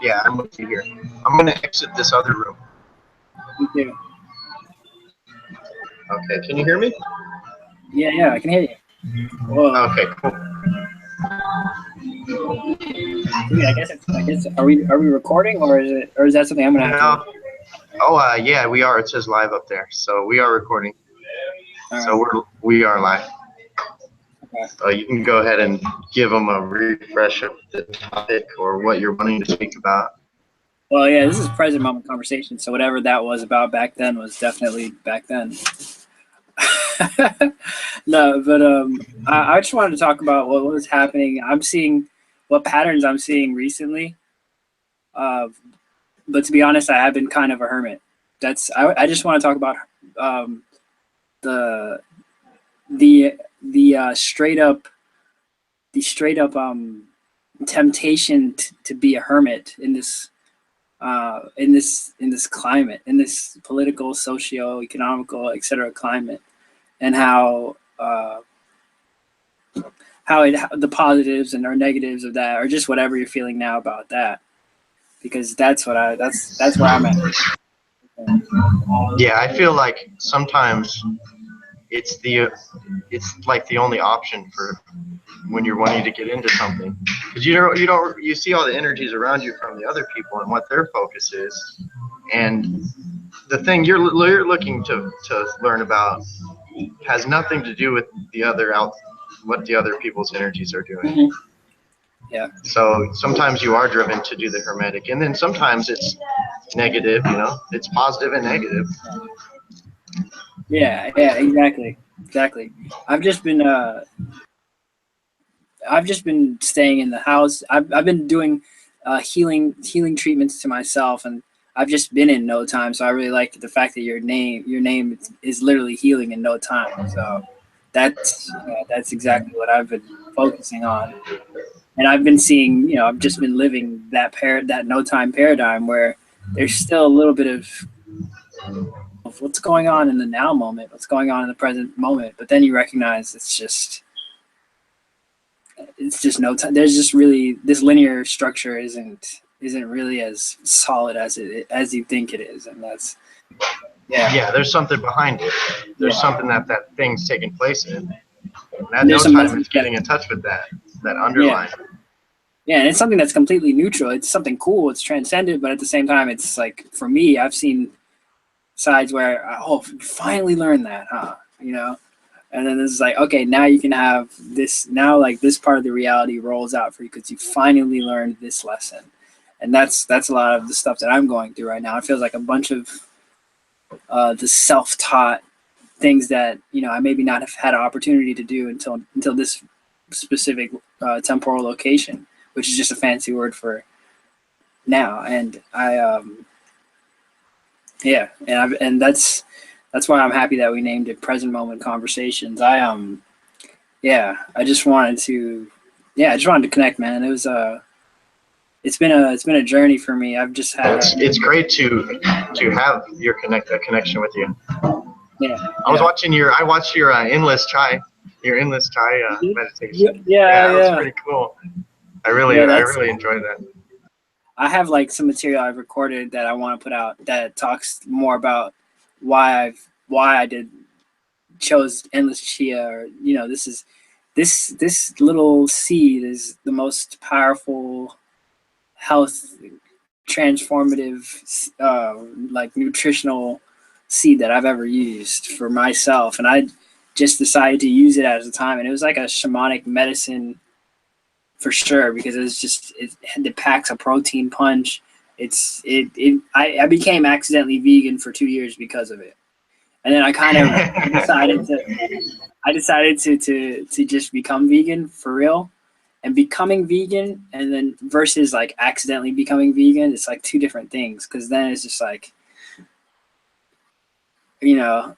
Yeah, I'm with you here. I'm gonna exit this other room. Me too. Okay, can you hear me? Yeah, I can hear you. Whoa. Okay, cool. Dude, I guess are we recording, or is that something I'm gonna have to No. Oh, yeah, we are. It says live up there, so we are recording. All right. So we are live. Okay. So you can go ahead and give them a refresh of the topic or what you're wanting to speak about. Well, yeah, this is present moment conversation, so whatever that was about back then was definitely back then. No, but I just wanted to talk about what was happening. I'm seeing what patterns I'm seeing recently. But to be honest, I have been kind of a hermit. I just want to talk about the straight up temptation to be a hermit in this climate, in this political, socio-economical, etc. climate, and how the positives and or negatives of that, or just whatever you're feeling now about that, because that's where I'm at. Yeah, I feel like sometimes it's like the only option for when you're wanting to get into something, because you see all the energies around you from the other people and what their focus is, and the thing you're looking to learn about has nothing to do with what the other people's energies are doing. Mm-hmm. Yeah. So sometimes you are driven to do the hermetic, and then sometimes it's negative. It's positive and negative. Yeah, exactly. I've just been staying in the house. I've been doing healing treatments to myself, and I've just been in no time. So I really like the fact that your name is literally healing in no time. So that's exactly what I've been focusing on. And I've been seeing, I've just been living that no time paradigm where there's still a little bit of what's going on in the now moment, what's going on in the present moment, but then you recognize it's just no time. There's just really this linear structure isn't really as solid as you think it is, and that's yeah. There's something behind it. There's something that thing's taking place in. And there's no time is getting in touch with that underlying. Yeah, and it's something that's completely neutral. It's something cool. It's transcendent, but at the same time, it's like, for me, I've seen sides where, finally learned that, huh? And then it's like, okay, now you can have this. Now, like, this part of the reality rolls out for you because you finally learned this lesson, and that's a lot of the stuff that I'm going through right now. It feels like a bunch of the self-taught things that I maybe not have had an opportunity to do until this specific temporal location, which is just a fancy word for now. And and that's why I'm happy that we named it Present Moment Conversations. I just wanted to connect, man. It was it's been a journey for me. I've just had it's great to have a connection with you. Yeah. I watched your endless chai meditation. Yeah, that was pretty cool. I really enjoyed that. I have like some material I've recorded that I want to put out that talks more about why I chose endless chia, or this little seed is the most powerful health transformative like nutritional seed that I've ever used for myself, and I just decided to use it at a time, and it was like a shamanic medicine for sure, because it packs a protein punch. I became accidentally vegan for 2 years because of it, and then I kind of decided to just become vegan for real. And becoming vegan, and then versus like accidentally becoming vegan, it's like two different things. Because then it's just like, like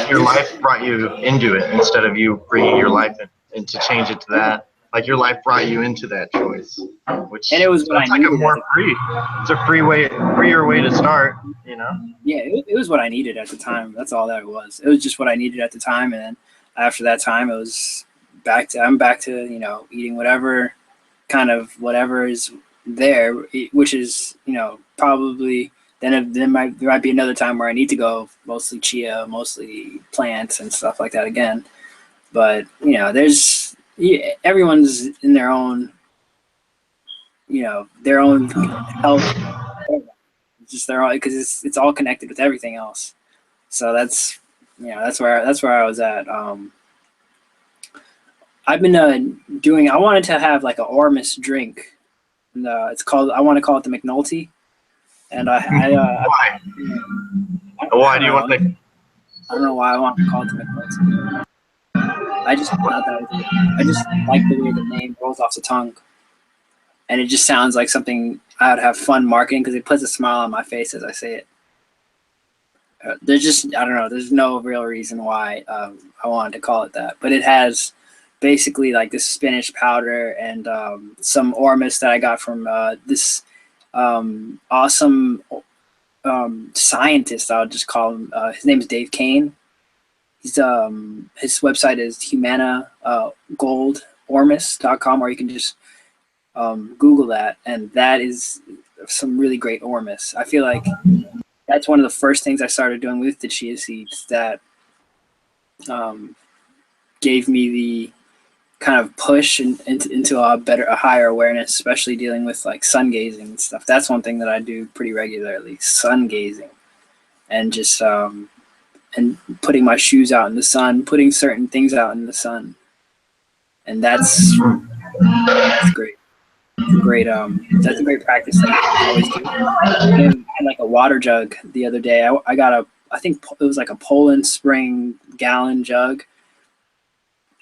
your life brought you into it instead of you bringing your life in to change it to that. Like your life brought you into that choice, and it was what I needed. Like a more free. It's a freer way to start. Yeah, it was what I needed at the time. That's all that it was. It was just what I needed at the time, and then after that time, it was I'm back to eating whatever is there, which is, you know, probably then there might be another time where I need to go mostly chia, mostly plants and stuff like that again. But you know, there's everyone's in their own, you know, their own health. It's just their own, because it's all connected with everything else. So that's, you know, that's where I was at. I've been doing. I wanted to have like a Ormus drink, and it's called. I want to call it the McNulty. And Why? Why do you want the? I don't know why I want to call it the McNulty. I just thought that was, I just like the way the name rolls off the tongue, and it just sounds like something I would have fun marketing because it puts a smile on my face as I say it. There's just, I don't know. There's no real reason why I wanted to call it that, but it has basically like this spinach powder and some Ormus that I got from this awesome scientist. I'll just call him. His name is Dave Kane. He's his website is Humana Goldormus.com, or you can just Google that, and that is some really great Ormus. I feel like that's one of the first things I started doing with the chia seeds that gave me the kind of push into a higher awareness, especially dealing with like sun gazing and stuff. That's one thing that I do pretty regularly, sun gazing, and just and putting my shoes out in the sun, putting certain things out in the sun, and that's great. That's a great practice that I always do. I had like a water jug the other day. I got I think it was like a Poland Spring gallon jug.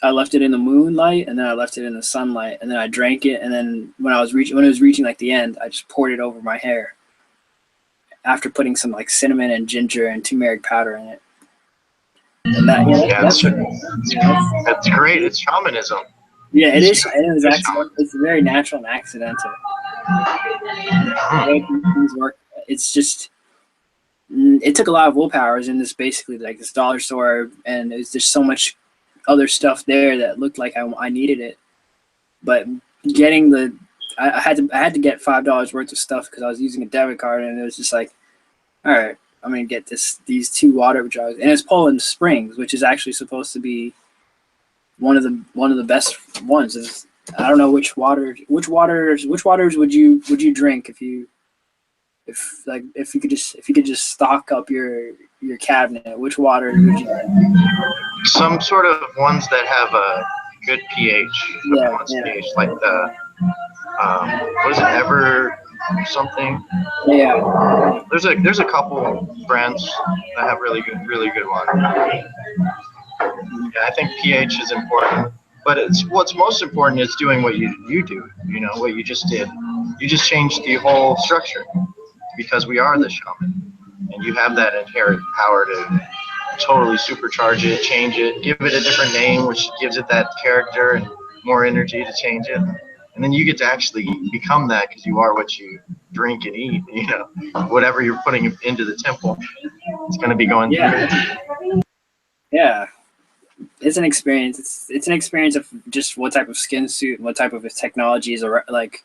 I left it in the moonlight, and then I left it in the sunlight, and then I drank it. And then when it was reaching like the end, I just poured it over my hair after putting some like cinnamon and ginger and turmeric powder in it. And that's great. It's shamanism. Yeah, it is. It's very natural and accidental. The way things work, it's just. It took a lot of willpower. I was in this basically like this dollar store, and it was just so much other stuff there that looked like I needed it. But getting I had to get $5 worth of stuff because I was using a debit card, and it was just like, all right, I'm gonna get these 2 water jugs, and it's Poland Springs, which is actually supposed to be one of the best ones. I don't know which waters would you drink if you could just stock up your cabinet. Which water would you drink? Some sort of ones that have a good pH. pH, like the what is it, Ever something? Yeah. There's a couple brands that have really good water. Yeah, I think pH is important, but what's most important is doing what you do. You know what you just did. You just changed the whole structure because we are the shaman, and you have that inherent power to totally supercharge it, change it, give it a different name, which gives it that character and more energy to change it. And then you get to actually become that because you are what you drink and eat. You know, whatever you're putting into the temple, it's going to be going through it. Yeah. It's an experience. It's an experience of just what type of skin suit and what type of technology is like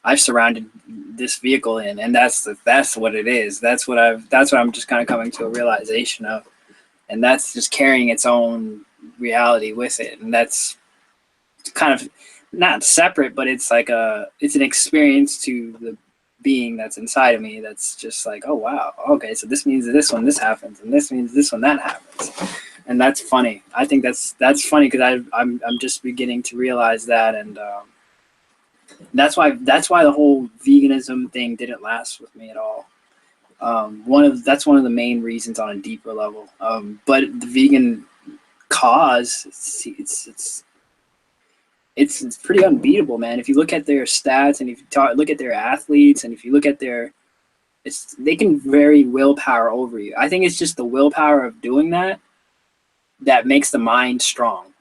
I've surrounded this vehicle in, and that's what it is. That's what I'm just kind of coming to a realization of, and that's just carrying its own reality with it, and that's kind of not separate, but it's like it's an experience to the being that's inside of me. That's just like, oh wow, okay, so this means that this one this happens, and this means this one that happens. And that's funny. I think that's funny because I'm just beginning to realize that, and that's why the whole veganism thing didn't last with me at all. That's one of the main reasons on a deeper level. But the vegan cause, it's pretty unbeatable, man. If you look at their stats, and if you look at their athletes, and if you look at they can very willpower over you. I think it's just the willpower of doing that makes the mind strong.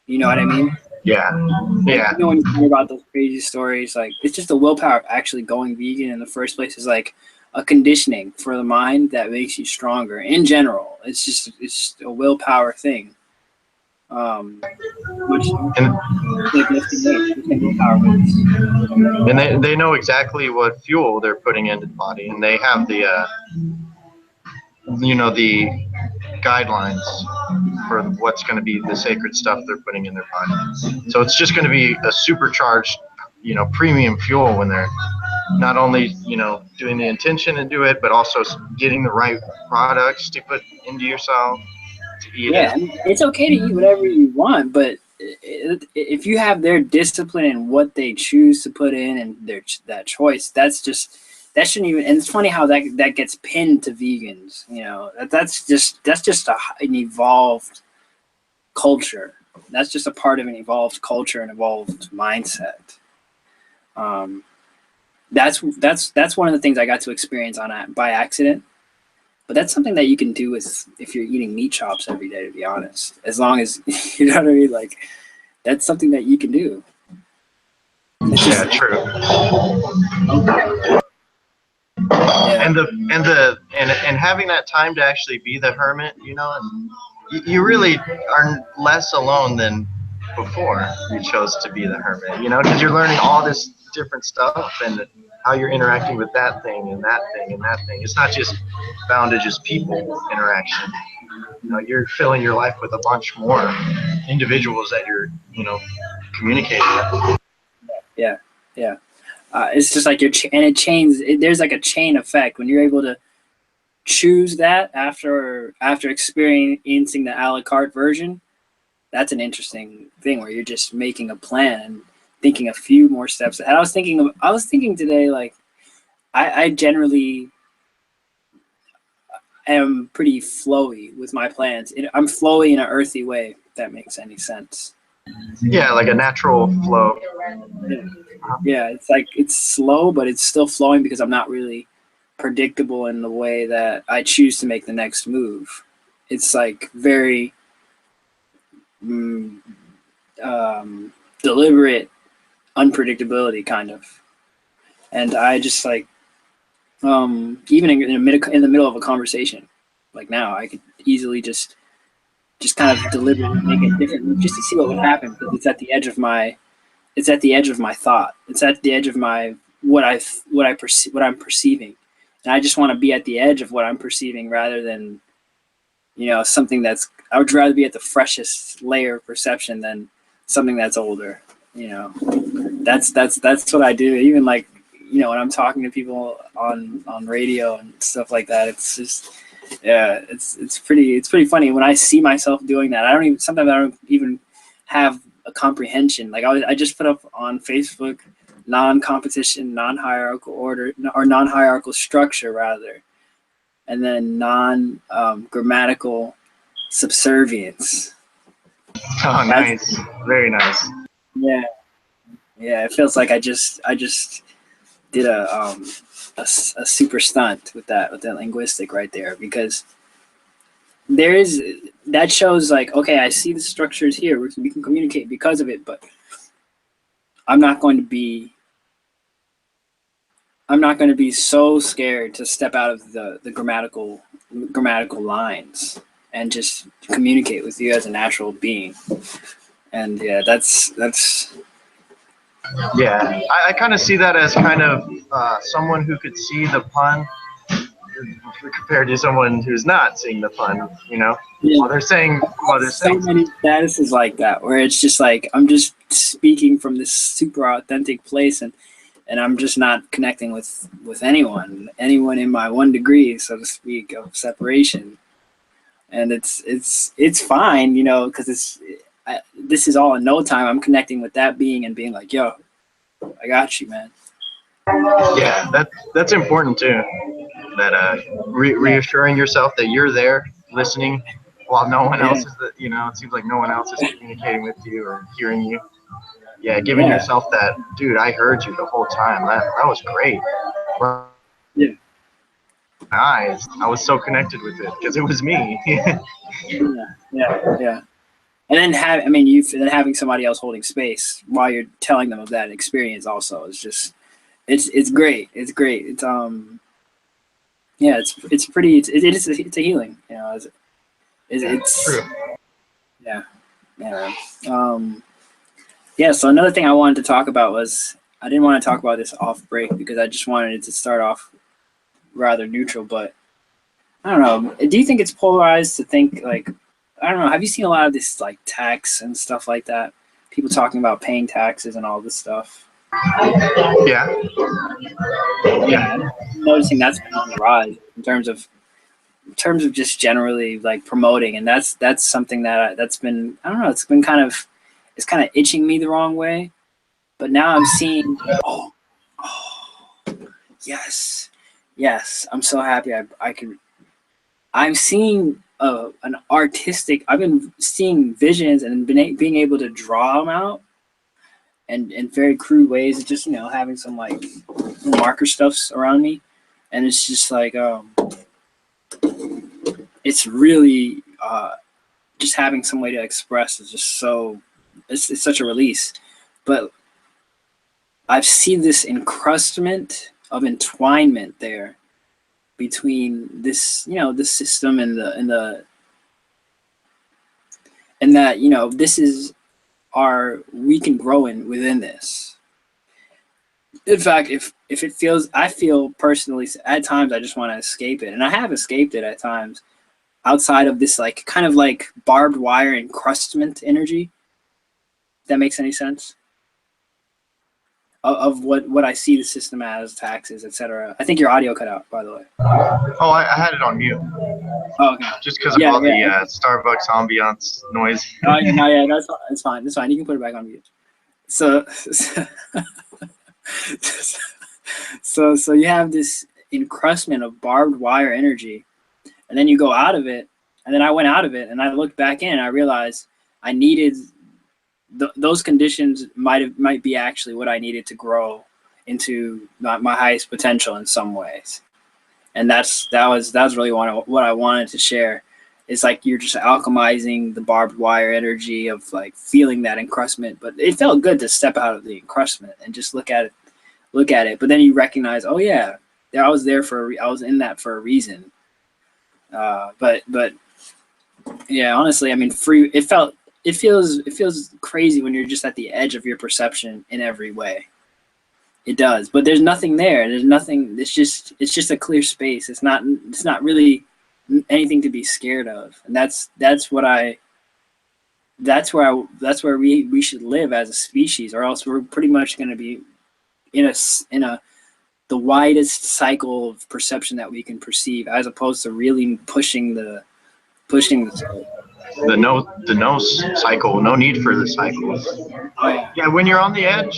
You know what I mean? Yeah. You know, when you hear about those crazy stories, like it's just the willpower of actually going vegan in the first place is like a conditioning for the mind that makes you stronger in general. It's just a willpower thing. which And like lifting weights, power weights. and they know exactly what fuel they're putting into the body, and they have the you know, the guidelines for what's going to be the sacred stuff they're putting in their body. So it's just going to be a supercharged, you know, premium fuel when they're not only, you know, doing the intention to do it, but also getting the right products to put into yourself to eat Yeah, it. I mean, it's okay to eat whatever you want, but if you have their discipline and what they choose to put in and that choice, that shouldn't even. And it's funny how that gets pinned to vegans. You know, that's just an evolved culture. That's just a part of an evolved culture and evolved mindset. That's one of the things I got to experience by accident. But that's something that you can do if you're eating meat chops every day, to be honest. As long as, you know what I mean? Like, that's something that you can do. Yeah, true. Yeah. And having that time to actually be the hermit, you know, and you really are less alone than before you chose to be the hermit, you know, because you're learning all this different stuff and how you're interacting with that thing and that thing and that thing. It's not just bound to just people interaction. You know, you're filling your life with a bunch more individuals that you're, you know, communicating with. Yeah. Yeah. It's just like and it chains. There's like a chain effect when you're able to choose that after experiencing the a la carte version. That's an interesting thing where you're just making a plan and thinking a few more steps. And I was thinking today, like, I generally am pretty flowy with my plans. I'm flowy in an earthy way, if that makes any sense. Yeah, like a natural flow. Yeah, it's like it's slow, but it's still flowing because I'm not really predictable in the way that I choose to make the next move. It's like very deliberate unpredictability, kind of. And I just like even in the middle of a conversation, like now, I could easily just kind of deliberately make a different move just to see what would happen because it's at the edge of my thought. It's at the edge of my what I'm perceiving, and I just want to be at the edge of what I'm perceiving rather than, you know, something that's. I would rather be at the freshest layer of perception than something that's older. You know, that's what I do. Even like, you know, when I'm talking to people on radio and stuff like that, it's just, yeah, it's pretty funny when I see myself doing that. Sometimes I don't even have a comprehension. Like I just put up on Facebook non-competition, non-hierarchical order, or non-hierarchical structure rather, and then non-grammatical subservience. Oh, nice. Very nice. Yeah. Yeah, it feels like I just did a super stunt with that linguistic right there, because that shows like, okay, I see the structures here, we can communicate because of it, but I'm not going to be so scared to step out of the grammatical lines and just communicate with you as a natural being. And yeah, that's Yeah, I kind of see that as kind of someone who could see the pun compared to someone who's not seeing the pun, you know? Yeah. While they're saying so many statuses like that where it's just like I'm just speaking from this super authentic place, and I'm just not connecting with anyone in my 1 degree, so to speak, of separation. And it's fine, you know, because this is all in no time. I'm connecting with that being and being like, yo, I got you, man. Yeah, that's important too. That reassuring yourself that you're there listening while no one else is, you know, it seems like no one else is communicating with you or hearing you. Yeah, giving yourself that, dude, I heard you the whole time. That was great. Yeah. My eyes, I was so connected with it because it was me. Yeah. And then having somebody else holding space while you're telling them of that experience also is just, it's great. It's great. It's yeah, it's pretty. It's a healing. You know, it's True. Yeah. Yeah. Yeah. So another thing I wanted to talk about was I didn't want to talk about this off break because I just wanted it to start off rather neutral. But I don't know. Do you think it's polarized to think like I don't know? Have you seen a lot of this like tax and stuff like that? People talking about paying taxes and all this stuff. Yeah. Yeah, I'm noticing that's been on the rise in terms of just generally like promoting, and that's something that's been I don't know. It's kind of itching me the wrong way. But now I'm seeing oh yes yes I'm so happy I can I'm seeing an artistic. I've been seeing visions and being able to draw them out and in very crude ways. Just having some like marker stuffs around me, and it's just like it's really just having some way to express is just so it's such a release. But I've seen this encrustment of entwinement there between this this system and that this is we can grow in within this. In fact, if it feels I feel personally at times I just want to escape it, and I have escaped it at times outside of this like kind of like barbed wire encrustment energy. If that makes any sense of what I see the system as, taxes, etc. I think your audio cut out, by the way. Oh, I had it on mute. Oh, okay. Just because of all the Starbucks ambiance noise. Oh, no, yeah, that's fine. That's fine. You can put it back on mute. So, so you have this encrustment of barbed wire energy, and then you go out of it, and then I went out of it, and I looked back in, and I realized I needed those conditions might be actually what I needed to grow into my highest potential in some ways, and that was really what I wanted to share. It's like you're just alchemizing the barbed wire energy of like feeling that encrustment, but it felt good to step out of the encrustment and just look at it. But then you recognize, oh yeah, I was in that for a reason. But yeah, honestly, I mean, it feels crazy when you're just at the edge of your perception in every way. It does, but there's nothing there. There's nothing. It's just a clear space. It's not really anything to be scared of, and that's where we should live as a species, or else we're pretty much going to be in the widest cycle of perception that we can perceive, as opposed to really pushing the no cycle. No need for the cycle. Oh, yeah. Yeah, when you're on the edge,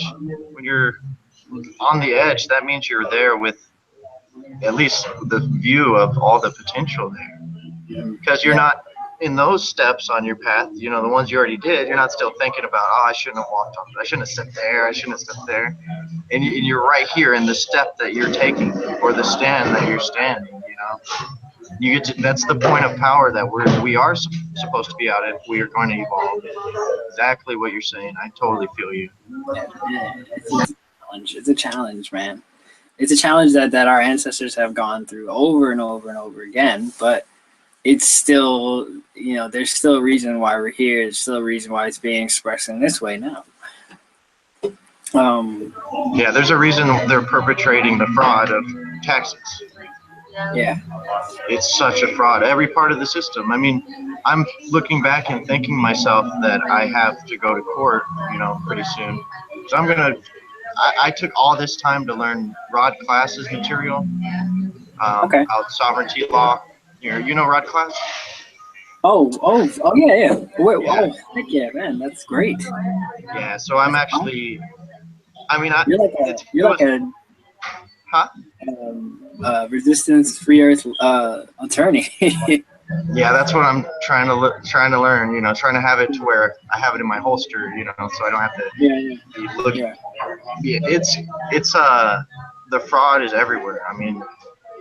that means you're there with at least the view of all the potential there. Because you're not in those steps on your path, the ones you already did, you're not still thinking about, I shouldn't have walked on, I shouldn't have stepped there, I shouldn't have stepped there. And you're right here in the step that you're taking, or the stand that you're standing, You get to, that's the point of power that we are supposed to be out if we are going to evolve. Exactly what you're saying. I totally feel you. It's a challenge, man. It's a challenge that our ancestors have gone through over and over and over again, but it's still, there's still a reason why we're here. There's still a reason why it's being expressed in this way now. Yeah, there's a reason they're perpetrating the fraud of taxes. Yeah. It's such a fraud. Every part of the system. I mean, I'm looking back and thinking myself that I have to go to court, pretty soon. So I took all this time to learn Rod Class's material. Okay. About sovereignty law. You know Rod Class? Oh, yeah. Wait, Yeah. Oh, heck yeah, man, that's great. Yeah, so I'm actually, You're like a huh? Resistance Free Earth attorney. Yeah, that's what I'm trying to learn. Trying to have it to where I have it in my holster, so I don't have to be looking. Yeah, it's the fraud is everywhere. I mean,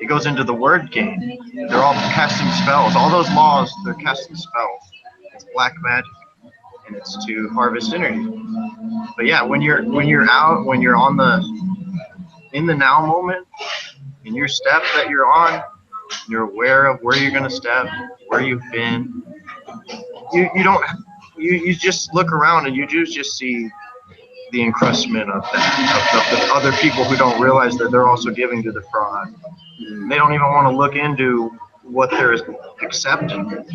it goes into the word game. They're all casting spells. All those laws, they're casting spells. It's black magic, and it's to harvest energy. But yeah, when you're out, when you're in the now moment, in your step that you're on, you're aware of where you're gonna step, where you've been. You don't you just look around and you do just see the encrustment of that, of the other people who don't realize that they're also giving to the fraud. They don't even want to look into what they're accepting,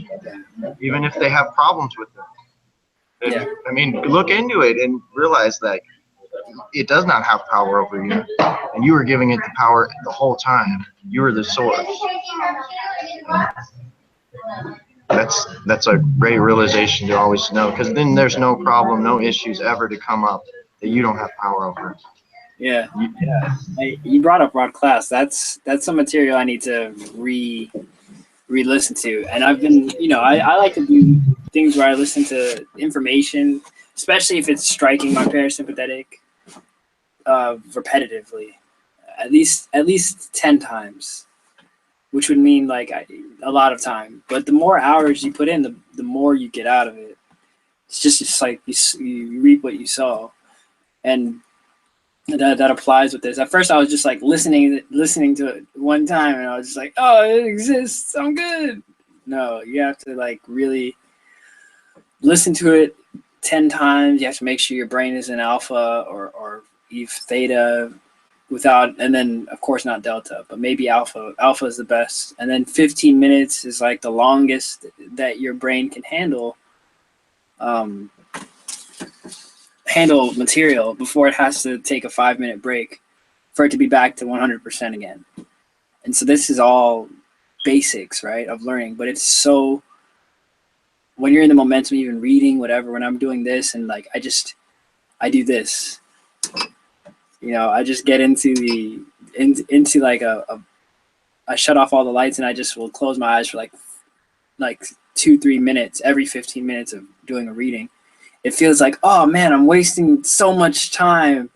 even if they have problems with it. Yeah. I mean, look into it and realize that it does not have power over you, and you were giving it the power the whole time. You were the source. That's a great realization to always know, because then there's no problem, no issues ever to come up that you don't have power over. Yeah. You brought up Rod Class. That's some material I need to re-listen to. And I've been, I like to do things where I listen to information, especially if it's striking my parasympathetic repetitively, at least 10 times, which would mean like a lot of time. But the more hours you put in, the more you get out of it. It's just like you reap what you sow. And that applies with this. At first I was just like listening to it one time and I was just like, oh, it exists, I'm good. No, you have to like really listen to it 10 times. You have to make sure your brain is in alpha or theta and then of course not delta, but maybe alpha. Alpha is the best. And then 15 minutes is like the longest that your brain can handle material before it has to take a 5-minute break for it to be back to 100% again. And so this is all basics, right, of learning. But it's so, when you're in the momentum, even reading, whatever, when I'm doing this and like, I do this, I just get into like I shut off all the lights and I just will close my eyes for like 2-3 minutes every 15 minutes of doing a reading. It feels like, oh man, I'm wasting so much time,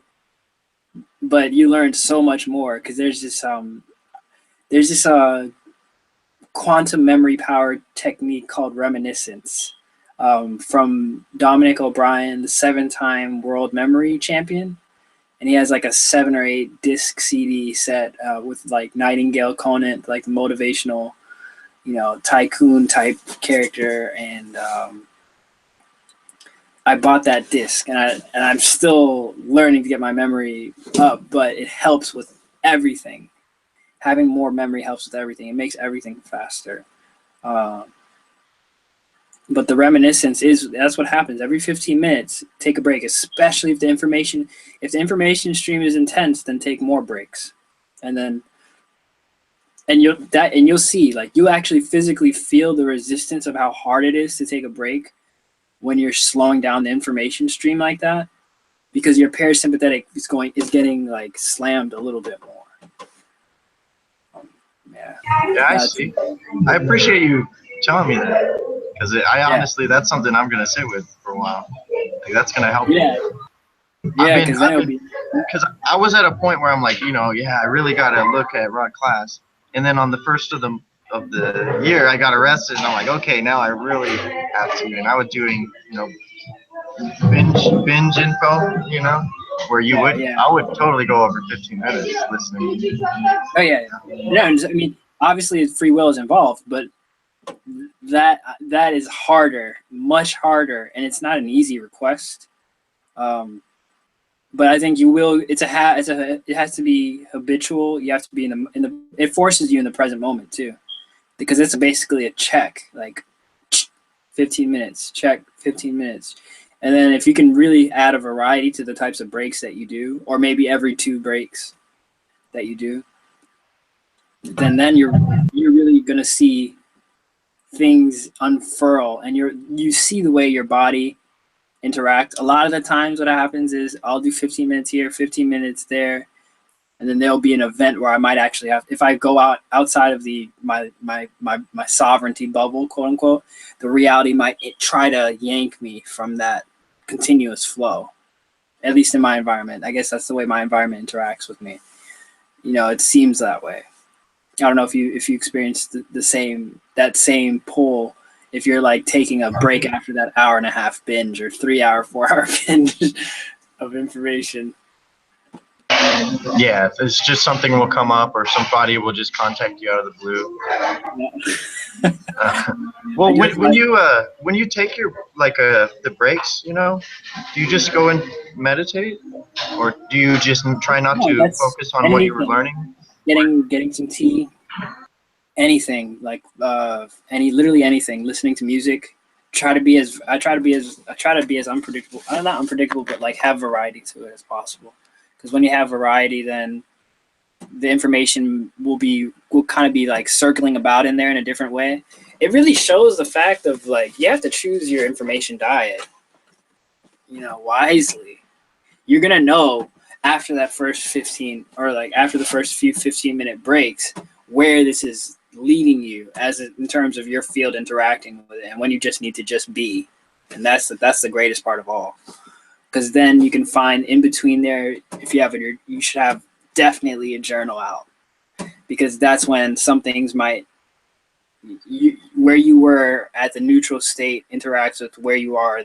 but you learn so much more because there's this quantum memory power technique called reminiscence from Dominic O'Brien, the 7-time world memory champion, and he has like a 7 or 8 disc CD set with like Nightingale Conant, like the motivational, tycoon type character, and I bought that disc, and I'm still learning to get my memory up, but it helps with everything. Having more memory helps with everything. It makes everything faster. But the reminiscence that's what happens every 15 minutes. Take a break, especially if the information stream is intense. Then take more breaks, and you'll see, like, you actually physically feel the resistance of how hard it is to take a break when you're slowing down the information stream like that, because your parasympathetic is getting like slammed a little bit more. Yeah, I see. I appreciate you telling me that, because honestly, that's something I'm gonna sit with for a while. Like, that's gonna help me. Yeah, because I was at a point where I'm like, I really gotta look at Rod Class, and then on the first of the year, I got arrested, and I'm like, okay, now I really have to. And I was doing, binge info, where I would totally go over 15 minutes listening. Oh yeah. I mean, obviously free will is involved, but that is harder, much harder, and it's not an easy request. But I think you will. It has to be habitual. You have to be it forces you in the present moment too, because it's basically a check, like 15 minutes, check 15 minutes. And then if you can really add a variety to the types of breaks that you do, or maybe every 2 breaks that you do, then you're really going to see things unfurl, and you see the way your body interact. A lot of the times what happens is I'll do 15 minutes here, 15 minutes there, and then there'll be an event where I might actually have, if I go outside of my sovereignty bubble, quote unquote, the reality might try to yank me from that continuous flow, at least in my environment. I guess that's the way my environment interacts with me. It seems that way. I don't know if you experienced that same pull, if you're like taking a break after that 1.5-hour binge or 3-hour, 4-hour binge of information. Yeah, it's just something will come up, or somebody will just contact you out of the blue. Well, when you take your the breaks, do you just go and meditate, or do you just try not No, to that's focus on what you were anything. learning? Getting some tea, anything like literally anything. Listening to music. I try to be as unpredictable. Not unpredictable, but like have variety to it as possible. Because when you have variety, then the information will kind of be like circling about in there in a different way. It really shows the fact of like you have to choose your information diet, wisely. You're gonna know after that first 15 or like after the first few 15-minute breaks where this is leading you in terms of your field interacting with it and when you just need to just be. And that's the greatest part of all. Because then you can find in between there, if you have it, you should have definitely a journal out, because that's when some things might where you were at the neutral state interacts with where you are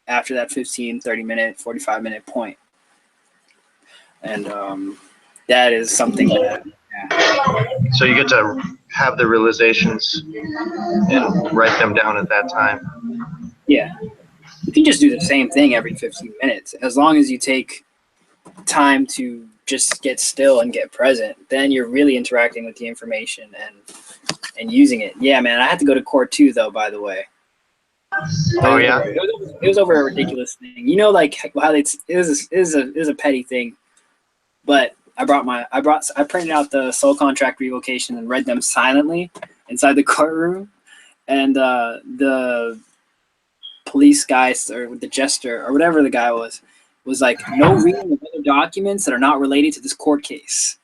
after that 15, 30-minute, 45-minute point. And that is something that, yeah. So you get to have the realizations and write them down at that time. Yeah. You can just do the same thing every 15 minutes. As long as you take time to just get still and get present, then you're really interacting with the information and using it. Yeah, man, I had to go to court too, though, by the way. Oh yeah. It was over a ridiculous thing. Like how it was a petty thing, but I printed out the sole contract revocation and read them silently inside the courtroom, and the police guy or the jester or whatever the guy was like, no reading of other documents that are not related to this court case.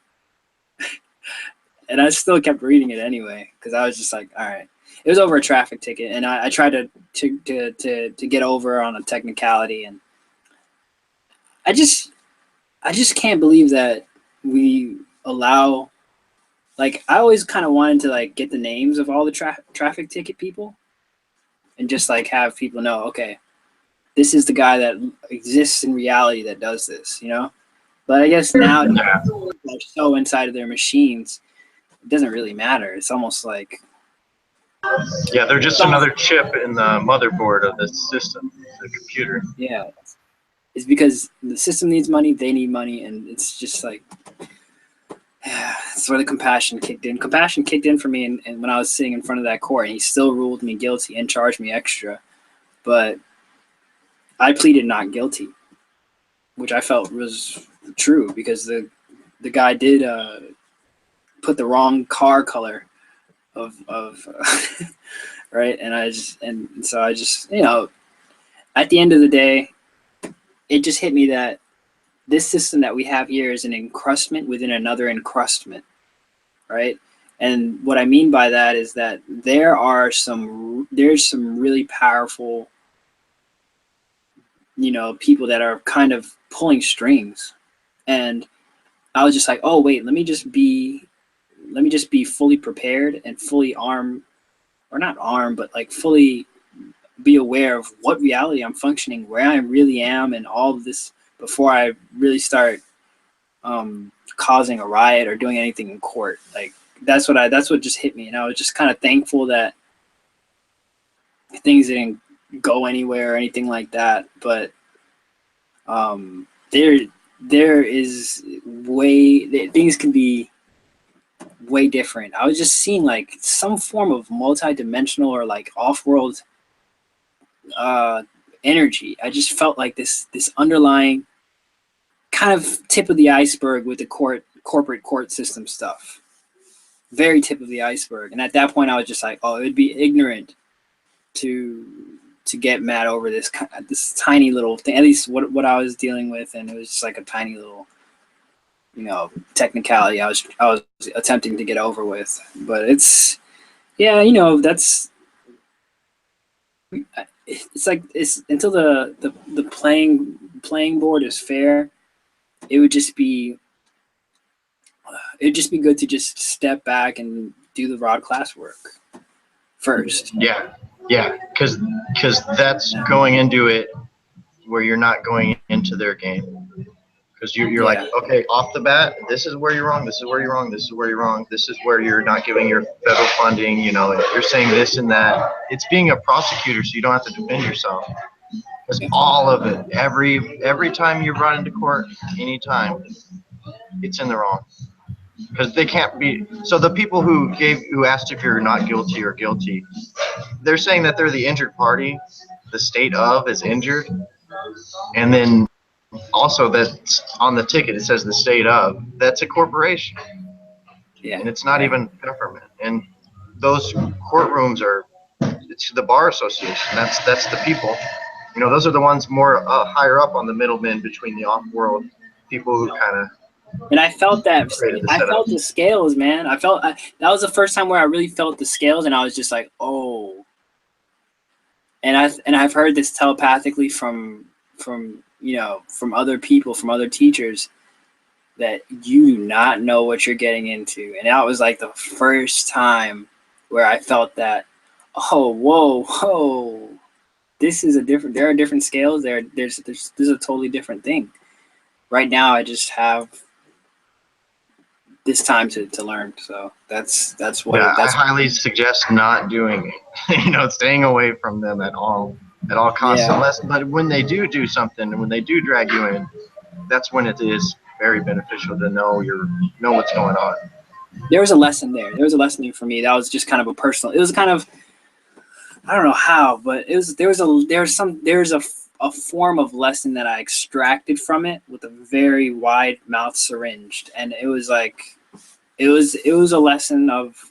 And I still kept reading it anyway because I was just like, all right. It was over a traffic ticket, and I tried to get over on a technicality, and I just can't believe that we allow. Like, I always kind of wanted to like get the names of all the traffic ticket people, and just like have people know, okay, this is the guy that exists in reality that does this, But I guess now they're so inside of their machines, it doesn't really matter. It's almost like. Yeah, they're just another chip in the motherboard of the system, the computer. Yeah. It's because the system needs money, they need money, and it's just like, that's where the compassion kicked in. Compassion kicked in for me, and when I was sitting in front of that court, and he still ruled me guilty and charged me extra. But I pleaded not guilty, which I felt was true because the guy did put the wrong car color of right, and so I just at the end of the day, it just hit me that this system that we have here is an encrustment within another encrustment, right? And what I mean by that is that there's some really powerful, people that are kind of pulling strings. And I was just like, oh wait, let me just be fully prepared and fully armed, or not armed, but like fully be aware of what reality I'm functioning, where I really am, and all of this before I really start causing a riot or doing anything in court. Like that's what just hit me, and I was just kind of thankful that things didn't go anywhere or anything like that. But there is things can be way different. I was just seeing like some form of multi-dimensional or like off-world energy. I just felt like this underlying kind of tip of the iceberg with the corporate court system stuff. Very tip of the iceberg. And at that point I was just like, oh, it would be ignorant to get mad over this tiny little thing, at least what I was dealing with. And it was just like a tiny little technicality I was attempting to get over with. But it's that's it's like it's until the playing board is fair, it'd just be good to just step back and do the rod class work first. Yeah, because that's going into it where you're not going into their game. because you're like, okay, off the bat, this is where you're wrong, this is where you're wrong, this is where you're wrong, this is where you're not giving your federal funding, you know, you're saying this and that. It's being a prosecutor, so you don't have to defend yourself. It's all of it. Every time you run into court, anytime, it's in the wrong. Because they can't be. So the people who asked if you're not guilty or guilty, they're saying that they're the injured party. The state of is injured, and then also that on the ticket it says the state of. That's a corporation, and it's not even government. And those courtrooms are. It's the bar association. That's the people. You know, those are the ones more higher up on the middlemen between the off-world people who kind of. And I felt that. I felt the scales, man. That was the first time where I really felt the scales, and I was just like, oh. And I've heard this telepathically from other people, from other teachers, that you do not know what you're getting into. And that was like the first time where I felt that, oh, whoa. There are different scales. There's a totally different thing. Right now, I just have this time to learn. So that's what. Yeah, I highly suggest not doing it. You know, staying away from them at all costs. Yeah. Unless, but when they do something, and when they do drag you in, that's when it is very beneficial to know what's going on. There was a lesson there. There was a lesson there for me. That was just kind of a personal. It was kind of, I don't know how, but there was a form of lesson that I extracted from it with a very wide mouth syringe, and it was like, it was a lesson of.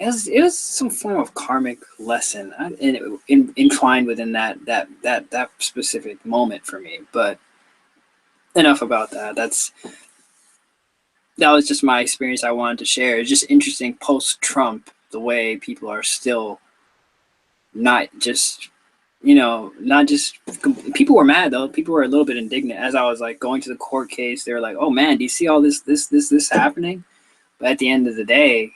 It was some form of karmic lesson, entwined within that specific moment for me. But enough about that. That was just my experience I wanted to share. It's just interesting post-Trump, the way people are still not just people were mad though. People were a little bit indignant as I was like going to the court case. They were like, "Oh man, do you see all this happening?" But at the end of the day,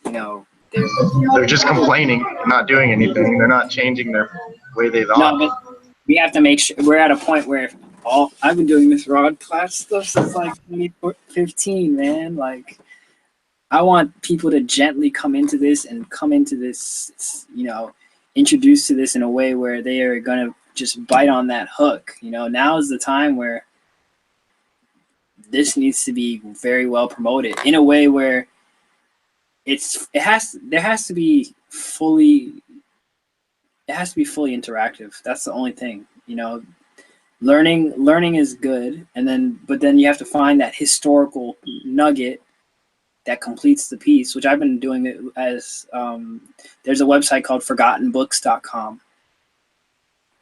you know, they're just complaining, not doing anything. They're not changing their way they thought. No, but we have to make sure we're at a point where I've been doing this Rod class stuff since like 2015, man. Like, I want people to gently come into this, introduced to this in a way where they are going to just bite on that hook. You know, now is the time where this needs to be very well promoted in a way where there has to be fully interactive. That's the only thing, you know. Learning is good, but then you have to find that historical nugget that completes the piece, which I've been doing it as there's a website called forgottenbooks.com.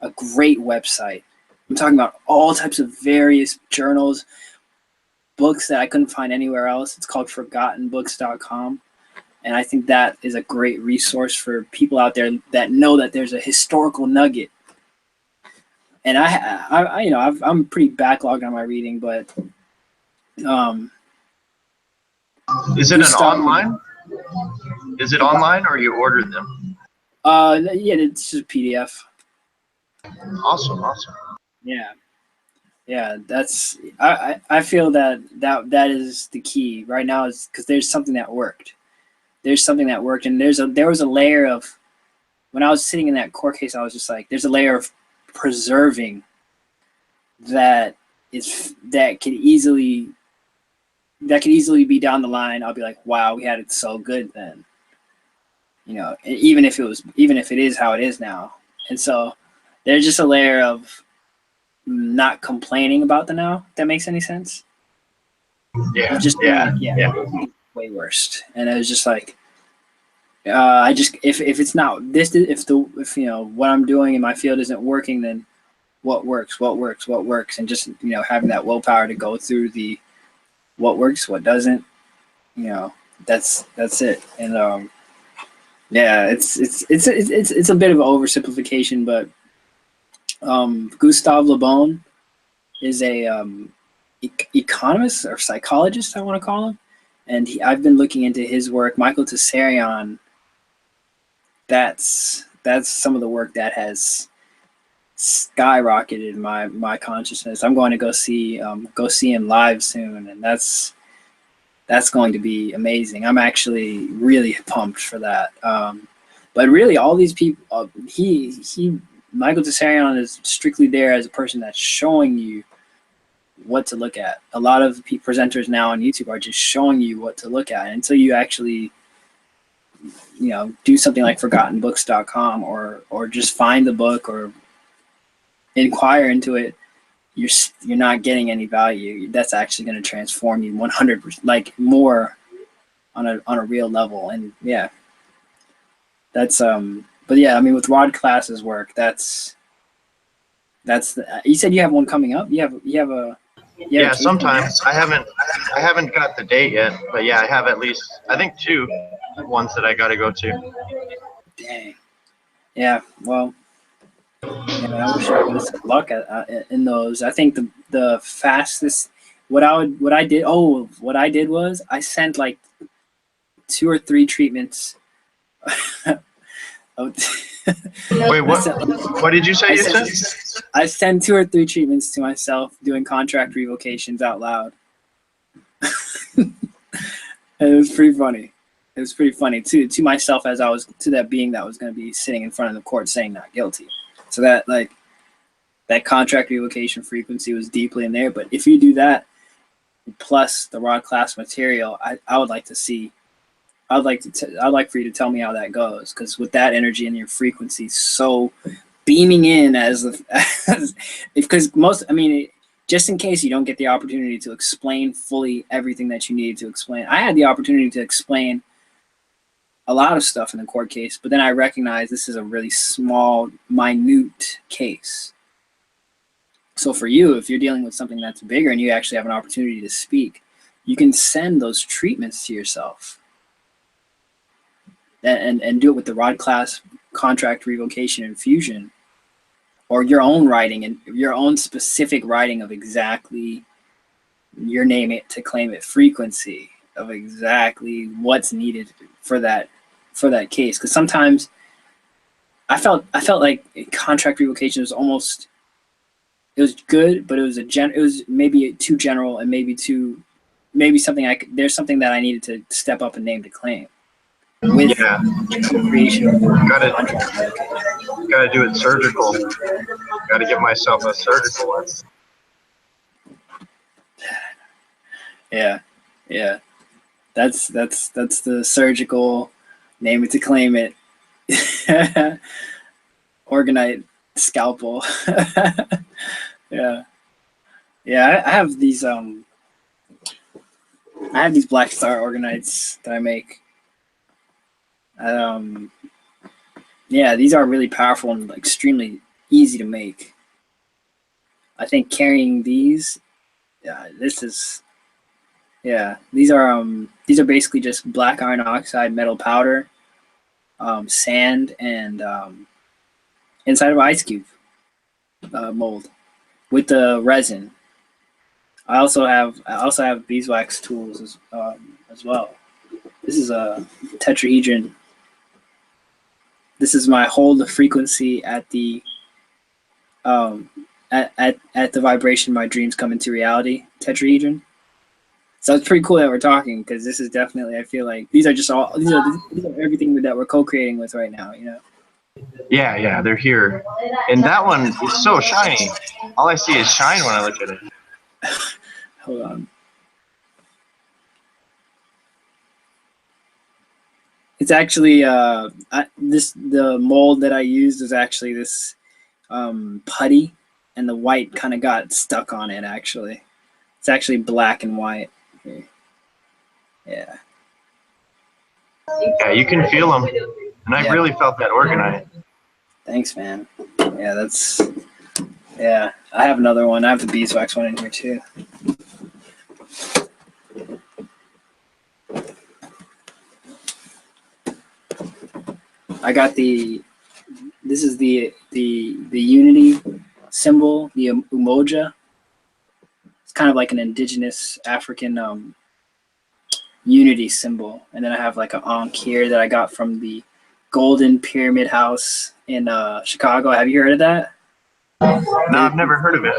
A great website. I'm talking about all types of various journals, books that I couldn't find anywhere else. It's called forgottenbooks.com. And I think that is a great resource for people out there that know that there's a historical nugget. And I'm pretty backlogged on my reading, but is it online? Is it online, or you ordered them? Yeah, it's just a PDF. Awesome. Yeah. That's I feel that is the key right now, is because there's something that worked. And there was a layer of, when I was sitting in that court case, I was just like, there's a layer of preserving that could easily be down the line. I'll be like, wow, we had it so good then, you know, even if it is how it is now. And so there's just a layer of not complaining about the now, if that makes any sense. Yeah. Way worse. And it was just like, if it's not this, if you know what I'm doing in my field isn't working, then what works, and just, you know, having that willpower to go through the what works, what doesn't, you know, that's it. And yeah, it's a bit of an oversimplification, but Gustave Le Bon is a economist or psychologist, I want to call him, and I've been looking into his work. Michael Tsarion, that's some of the work that has skyrocketed my consciousness. I'm going to go see him live soon, and that's going to be amazing. I'm actually really pumped for that. But really, all these people, Michael Tsarion is strictly there as a person that's showing you what to look at. A lot of presenters now on YouTube are just showing you what to look at until you actually, do something like ForgottenBooks.com or just find the book or inquire into it. You're not getting any value. That's actually going to transform you 100%, like more on a real level. And yeah, that's but yeah, I mean, with Rod Class's work, that's you said you have one coming up. You have a Yeah, sometimes I haven't got the date yet, but yeah, I have at least, I think, 2 ones that I got to go to. Dang. Yeah. Well, yeah, I wish I would have luck in those. I think the fastest what I did was I sent like 2 or 3 treatments. Wait, what did you say you sent? I sent 2 or 3 treatments to myself doing contract revocations out loud. It was pretty funny. It was pretty funny to myself as I was to that being that was going to be sitting in front of the court saying not guilty. So that contract revocation frequency was deeply in there. But if you do that plus the Rod Class material, I would like to see. I'd like for you to tell me how that goes, because with that energy and your frequency so beaming in because just in case you don't get the opportunity to explain fully everything that you need to explain. I had the opportunity to explain a lot of stuff in the court case, but then I recognized this is a really small, minute case. So for you, if you're dealing with something that's bigger and you actually have an opportunity to speak, you can send those treatments to yourself. And do it with the Rod Class contract revocation infusion, or your own writing and your own specific writing of exactly your name it to claim it frequency of exactly what's needed for that case. Because sometimes I felt like contract revocation was almost, it was good, but it was maybe too general and maybe something there's something that I needed to step up and name to claim. With creation of gotta do it surgical. Gotta give myself a surgical one. Yeah. That's the surgical name it to claim it. Orgonite scalpel. Yeah. I have these Black Star Orgonites that I make. Yeah, these are really powerful and extremely easy to make. I think carrying these, these are basically just black iron oxide metal powder, sand, and inside of an ice cube mold with the resin. I also have beeswax tools as well. This is a tetrahedron. This is my hold the frequency at the at the vibration my dreams come into reality tetrahedron. So it's pretty cool that we're talking, because this is definitely, I feel like these are everything that we're co-creating with right now, Yeah, they're here. And that one is so shiny. All I see is shine when I look at it. Hold on. It's actually the mold that I used is actually this putty, and the white kind of got stuck on it. Actually, it's actually black and white. Yeah. Yeah, you can feel them, and I really felt that Orgonite. Thanks, man. Yeah, I have another one. I have the beeswax one in here too. I got this is the unity symbol, the Umoja. It's kind of like an indigenous African unity symbol. And then I have like an Ankh here that I got from the Golden Pyramid House in Chicago. Have you heard of that? No, I've never heard of it.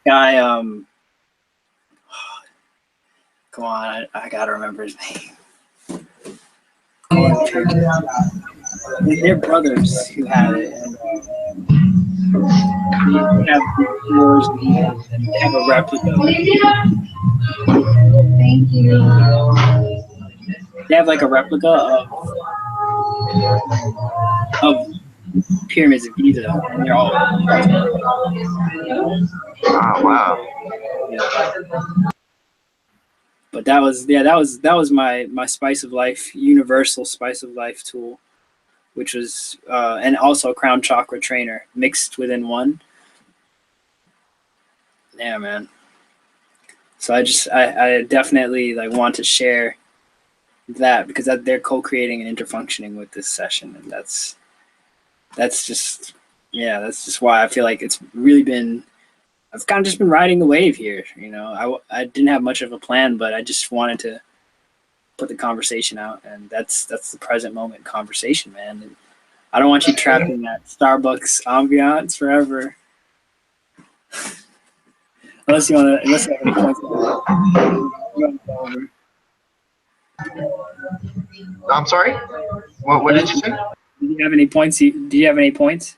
Guy, come on, I gotta remember his name. They're brothers who had it, and they have floors. They have a replica. Thank you. They have like a replica of pyramids of Giza, and they're all. Oh, wow. Yeah. But that was my spice of life, universal spice of life tool, which was and also a crown chakra trainer mixed within one. Yeah, man. So I definitely like want to share that because they're co-creating and interfunctioning with this session, and that's just why I feel like it's really been. I've kind of just been riding the wave here. You know, I didn't have much of a plan, but I just wanted to put the conversation out, and that's the present moment conversation, man. And I don't want you trapped in that Starbucks ambiance forever. Unless you have any points. I'm sorry? What did you say? Do you have any points? Do you have any points?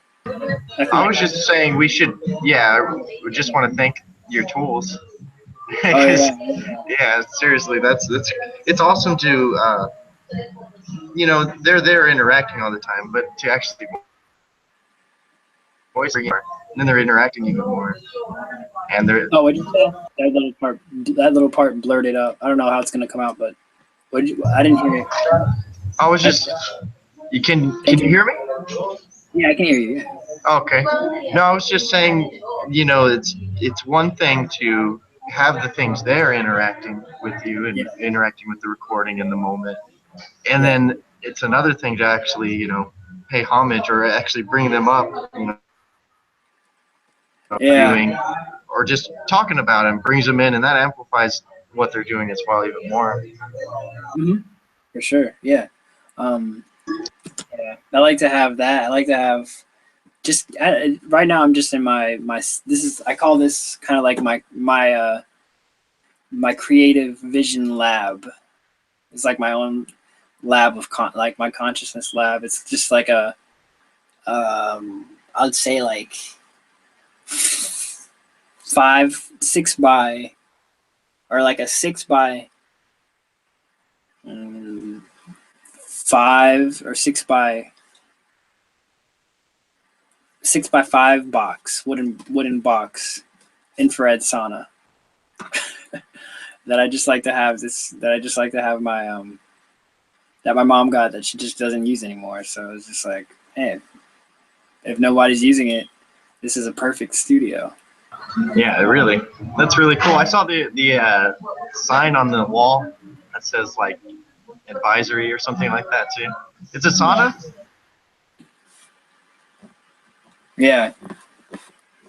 I was just saying we should, we just want to thank your tools. Oh, yeah. Yeah, seriously, it's awesome to, they're there interacting all the time, but to actually voice it, and then they're interacting even more. And they're. Oh, what did you say? That little part blurted up. I don't know how it's gonna come out, but I didn't hear it. I was just. Can you hear me? Yeah, I can hear you. Okay. No, I was just saying, it's one thing to have the things there interacting with you and interacting with the recording in the moment, and then it's another thing to actually, pay homage or actually bring them up, doing, or just talking about them brings them in, and that amplifies what they're doing as well even more. Mm-hmm. For sure, yeah. I like to have that. I like to have right now. I'm just in my. I call this kind of like my creative vision lab. It's like my own lab of like my consciousness lab. It's just like a I'd say like 6 by, or like a 6 by 5 or 6 by 5 box, wooden box, infrared sauna. that I just like to have my that my mom got that she just doesn't use anymore. So it's just like, hey, if nobody's using it, this is a perfect studio. Yeah, really. That's really cool. I saw the sign on the wall that says like advisory or something like that too. It's a sauna? Yeah.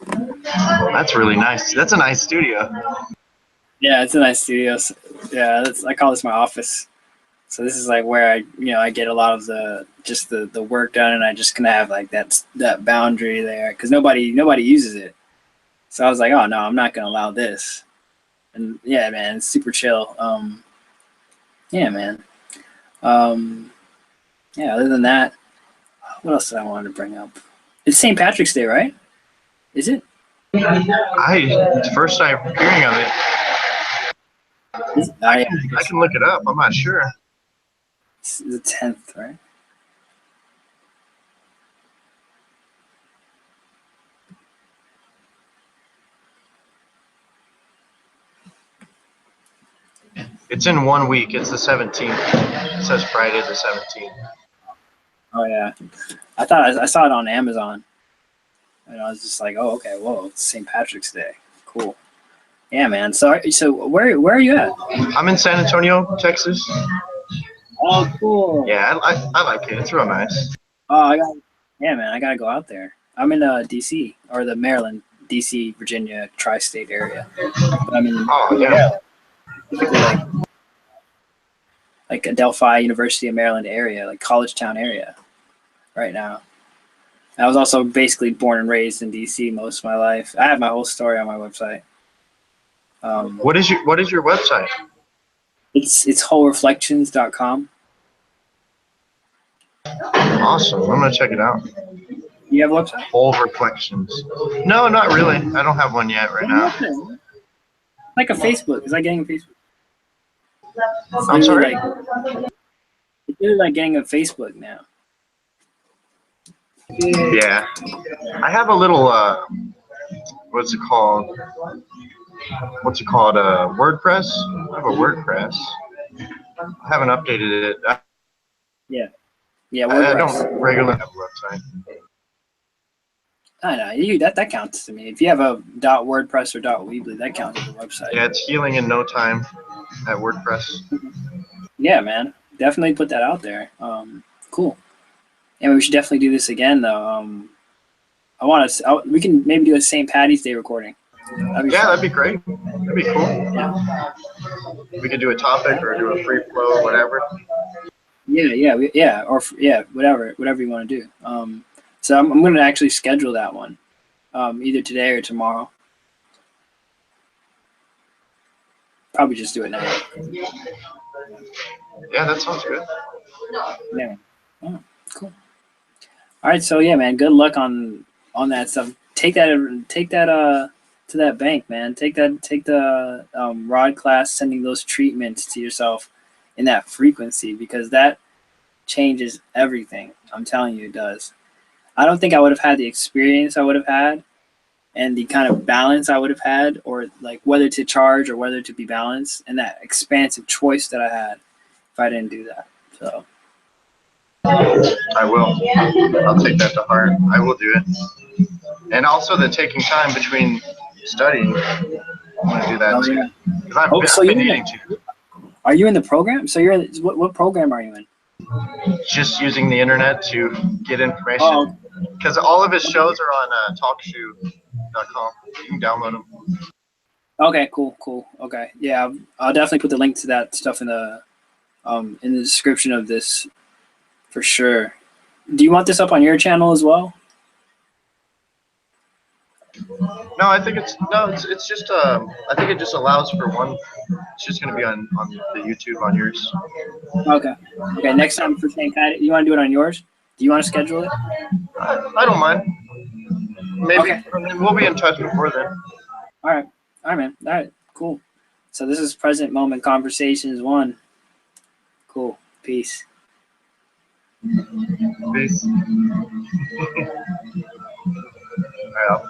That's really nice. That's a nice studio. Yeah, it's a nice studio. Yeah, I call this my office. So this is like where I get a lot of the work done, and I just kind of have like that boundary there because nobody uses it. So I was like, oh no, I'm not gonna allow this. And yeah, man, it's super chill. Yeah, man. Yeah. Other than that, what else did I want to bring up? It's St. Patrick's Day, right? Is it? It's the first time hearing of it. I can look it up. I'm not sure. It's the 10th, right? It's in 1 week. It's the 17th. It says Friday the 17th. Oh yeah, I saw it on Amazon, and I was just like, oh okay, whoa, it's St. Patrick's Day, cool. Yeah, man. So where are you at? I'm in San Antonio, Texas. Oh, cool. Yeah, I like it. It's real nice. Oh, man, I gotta go out there. I'm in DC, or the Maryland, DC, Virginia, tri-state area. But I'm in like Adelphi, University of Maryland area, like College Town area, right now. I was also basically born and raised in DC most of my life. I have my whole story on my website. What is your website? It's wholereflections.com. Awesome. I'm gonna check it out. You have a website? Whole Reflections. No, not really. I don't have one yet right now. Like a Facebook. It's like getting a Facebook. I'm sorry? It's really like getting a Facebook now. Yeah. I have a little what's it called? WordPress. I have a WordPress. I haven't updated it. Yeah, I WordPress. don't regularly have a website. I know that counts to me. If you have a .wordpress or .weebly, that counts as a website. Yeah, it's healing in no time at WordPress. Yeah, man, definitely put that out there. Cool. And we should definitely do this again, though. We can maybe do a St. Patty's Day recording. That'd be great. That'd be cool. Yeah. We could do a topic or do a free flow or whatever. Whatever you want to do. So I'm going to actually schedule that one, either today or tomorrow. Probably just do it now. Yeah, that sounds good. Yeah. Oh, cool. All right, so yeah, man. Good luck on that stuff. Take that to that bank, man. Take the rod class, sending those treatments to yourself in that frequency, because that changes everything. I'm telling you, it does. I don't think I would have had the experience I would have had and the kind of balance I would have had, or like whether to charge or whether to be balanced, and that expansive choice that I had if I didn't do that. So I will. I'll take that to heart. I will do it. And also the taking time between studying. I'm going to do that too. Because I've been needing to. Are you in the program? So you're in, what program are you in? Just using the internet to get information. Because all of his shows are on talkshoe.com. You can download them. Okay, cool. Okay, yeah, I'll definitely put the link to that stuff in the description of this for sure. Do you want this up on your channel as well? No, I think it's just I think it just allows for one. It's just gonna be on the YouTube on yours. Okay. Next time for St. Pat, you want to do it on yours? Do you want to schedule it? I don't mind. Maybe. Okay. We'll be in touch before then. All right, man. All right, cool. So this is Present Moment Conversations 1. Cool. Peace. Peace. All right.